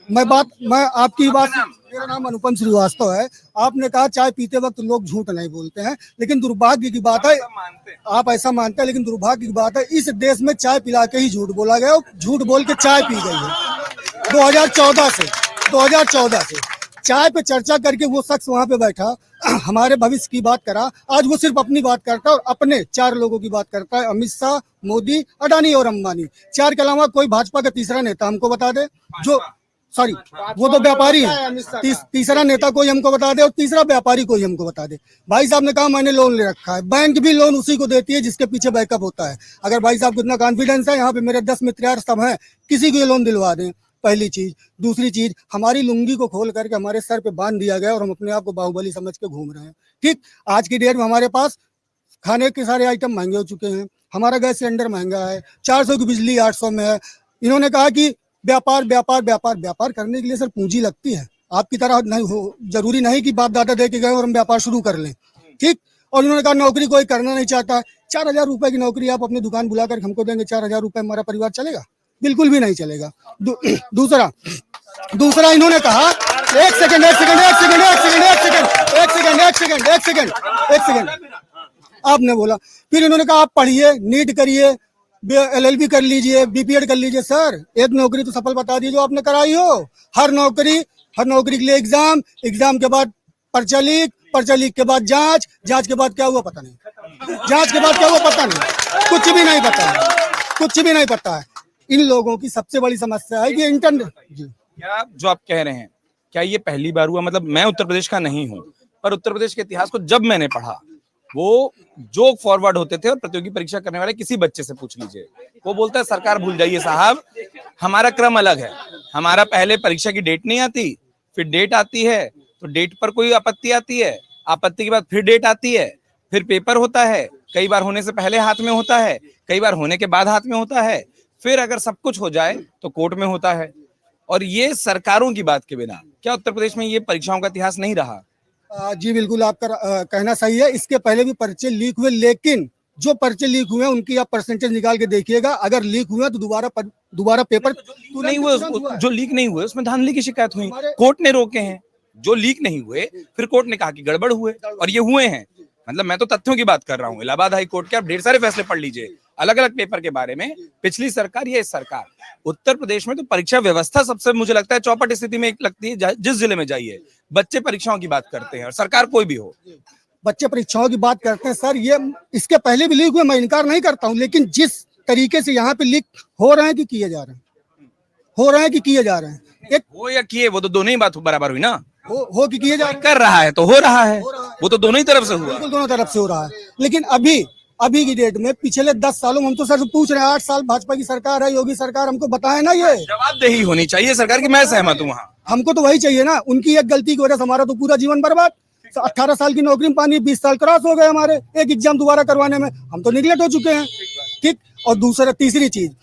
मैं आपकी बात, मेरा नाम अनुपम श्रीवास्तव है। आपने कहा चाय पीते वक्त लोग झूठ नहीं बोलते हैं, लेकिन दुर्भाग्य की बात है, आप ऐसा मानते हैं, लेकिन दुर्भाग्य की बात है इस देश में चाय पिला के ही झूठ बोला गया, झूठ बोल के चाय पी गई है 2014 से चाय पे चर्चा करके वो शख्स वहां पे बैठा, हमारे भविष्य की बात करा। आज वो सिर्फ अपनी बात करता है और अपने 4 लोगों की बात करता है, अमित शाह, मोदी, अडानी और अंबानी। 4 के अलावा कोई भाजपा का तीसरा नेता हमको बता दे, जो सॉरी वो तो व्यापारी है, तीसरा नेता कोई हमको बता दे और तीसरा व्यापारी कोई हमको बता दे। भाई साहब ने कहा मैंने लोन ले रखा है, बैंक भी लोन उसी को देती है जिसके पीछे बैकअप होता है। अगर भाई साहब को इतना कॉन्फिडेंस है, यहाँ पे मेरे 10 मित्र यार सब हैं, किसी को ये लोन दिलवा दें, पहली चीज। दूसरी चीज, हमारी लुंगी को खोल करके हमारे सर पे बांध दिया गया और हम अपने आप को बाहुबली समझ के घूम रहे हैं। ठीक, आज की डेट में हमारे पास खाने के सारे आइटम महंगे हो चुके हैं, हमारा गैस सिलेंडर महंगा है, 400 की बिजली 800 में है। इन्होंने कहा कि व्यापार व्यापार व्यापार व्यापार करने के लिए सर पूंजी लगती है, आपकी तरह नहीं हो, जरूरी नहीं कि बाप दादा दे के गए और हम व्यापार शुरू कर लें। ठीक, और इन्होंने कहा नौकरी कोई करना नहीं चाहता। 4000 रुपए की नौकरी आप अपनी दुकान बुलाकर हमको देंगे, 4000 रुपए हमारा परिवार चलेगा? बिल्कुल भी नहीं चलेगा। दूसरा इन्होंने कहा, एक सेकंड आपने बोला, फिर इन्होंने कहा आप पढ़िए, नीट करिए, LLB कर लीजिए, BPED कर लीजिए। सर एक नौकरी तो सफल बता दीजिए जो आपने कराई हो। हर नौकरी के लिए एग्जाम के बाद पर्चा लीक के बाद जांच के बाद क्या हुआ पता नहीं, कुछ भी नहीं पता है। इन लोगों की सबसे बड़ी समस्या है कि इंटरनेट। क्या जो आप कह रहे हैं, क्या ये पहली बार हुआ? मतलब मैं उत्तर प्रदेश का नहीं हूँ, पर उत्तर प्रदेश के इतिहास को जब मैंने पढ़ा, वो जो फॉरवर्ड होते थे और प्रतियोगी परीक्षा करने वाले किसी बच्चे से पूछ लीजिए, वो बोलता है सरकार भूल जाइए साहब, हमारा क्रम अलग है। हमारा पहले परीक्षा की डेट नहीं आती, फिर डेट आती है, तो डेट पर कोई आपत्ति आती है, आपत्ति के बाद फिर डेट आती है, फिर पेपर होता है, कई बार होने से पहले हाथ में होता है, कई बार होने के बाद हाथ में होता है, फिर अगर सब कुछ हो जाए तो कोर्ट में होता है। और ये सरकारों की बात के बिना क्या उत्तर प्रदेश में ये परीक्षाओं का इतिहास नहीं रहा? जी बिल्कुल, आपका कहना सही है। इसके पहले भी पर्चे लीक हुए, लेकिन जो पर्चे लीक हुए हैं उनकी आप परसेंटेज निकाल के देखिएगा। अगर लीक हुए तो दोबारा पेपर तो नहीं हुए, जो लीक नहीं हुए उसमें धांधली की शिकायत हुई, कोर्ट ने रोके हैं। जो लीक नहीं हुए फिर कोर्ट ने कहा कि गड़बड़ हुए, और ये हुए हैं। मतलब मैं तो तथ्यों की बात कर रहा हूँ। इलाहाबाद हाई कोर्ट के आप ढेर सारे फैसले पढ़ लीजिए अलग अलग पेपर के बारे में, पिछली सरकार या इस सरकार। उत्तर प्रदेश में तो परीक्षा व्यवस्था सबसे मुझे लगता है चौपट स्थिति में एक लगती है। जिस जिले में जाइए बच्चे परीक्षाओं की बात करते हैं, और सरकार कोई भी हो, बच्चे परीक्षाओं की बात करते हैं। सर ये इसके पहले भी लीक हुए, मैं इनकार नहीं करता हूँ, लेकिन जिस तरीके से यहाँ पे लीक हो रहे हैं कि किए जा रहे हैं, एक हो या किए, वो तो दोनों ही बात बराबर हुई ना। हो कि किए जा रहे हैं, कर रहा है तो हो रहा है, वो तो दोनों ही तरफ से हुआ, बिल्कुल दोनों तरफ से हो रहा है। लेकिन अभी की डेट में पिछले 10 सालों में हम तो सर पूछ रहे हैं, 8 साल भाजपा की सरकार है, योगी सरकार, हमको बताए ना, ये जवाबदेही होनी चाहिए सरकार की। मैं सहमत हूँ, वहाँ हमको तो वही चाहिए ना। उनकी एक गलती की वजह से हमारा तो पूरा जीवन बर्बाद। 18 साल की नौकरी में पानी, 20 साल क्रॉस हो गए हमारे एक एग्जाम दोबारा करवाने में, हम तो निगलेक्ट हो चुके हैं। ठीक, और तीसरी चीज,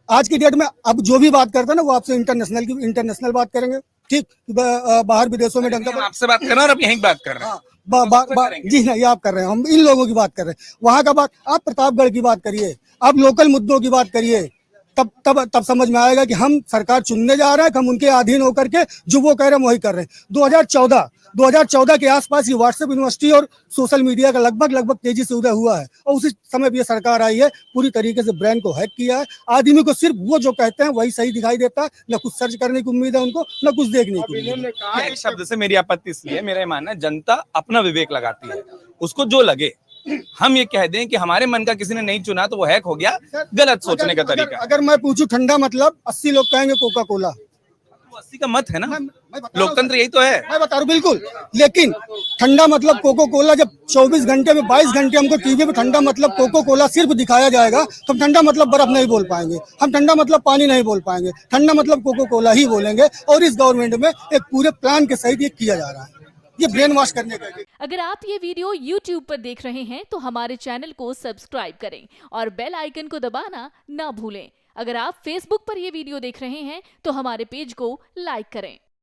आज की डेट में अब जो भी बात करते हैं ना, वो आपसे इंटरनेशनल बात करेंगे। ठीक, बाहर विदेशों में हम आपसे बात कर रहे हैं और अब यहीं बात कर रहे हैं। जी नहीं, आप कर रहे हैं, हम इन लोगों की बात कर रहे हैं। वहां का बात, आप प्रतापगढ़ की बात करिए, आप लोकल मुद्दों की बात करिए, तब समझ में आएगा कि हम सरकार चुनने जा रहे हैं, हम उनके अधीन होकर के जो वो कह रहे हैं वही कर रहे हैं। 2014 के आसपास ये व्हाट्सएप यूनिवर्सिटी और सोशल मीडिया का लगभग तेजी से उदय हुआ है, और उसी समय भी ये सरकार आई है, पूरी तरीके से ब्रेन को हैक किया है। आदमी को सिर्फ वो जो कहते हैं वही सही दिखाई देता है, न कुछ सर्च करने की उम्मीद है उनको, न कुछ देखने की उम्मीद है। एक शब्द से मेरी आपत्ति इसलिए, मेरा मानना है जनता अपना विवेक लगाती है, उसको जो लगे। हम ये कह दें कि हमारे मन का किसी ने नहीं चुना तो वो हैक हो गया, गलत सोचने का तरीका। अगर मैं पूछूं ठंडा मतलब, 80 लोग कहेंगे कोका कोला, 80 का मत है ना, लोकतंत्र यही तो है। मैं बता रहा हूं बिल्कुल, लेकिन ठंडा मतलब कोको कोला, जब 24 घंटे में 22 घंटे हमको टीवी पे ठंडा मतलब कोको कोला सिर्फ दिखाया जाएगा, तो हम ठंडा मतलब बर्फ नहीं बोल पाएंगे, हम ठंडा मतलब पानी नहीं बोल पाएंगे, ठंडा मतलब कोको कोला ही बोलेंगे। और इस गवर्नमेंट में एक पूरे प्लान के सहित ये किया जा रहा है, ये ब्रेन वॉश करने का। अगर आप ये वीडियो YouTube पर देख रहे हैं तो हमारे चैनल को सब्सक्राइब करें और बेल आइकन को दबाना ना भूलें। अगर आप Facebook पर ये वीडियो देख रहे हैं तो हमारे पेज को लाइक करें।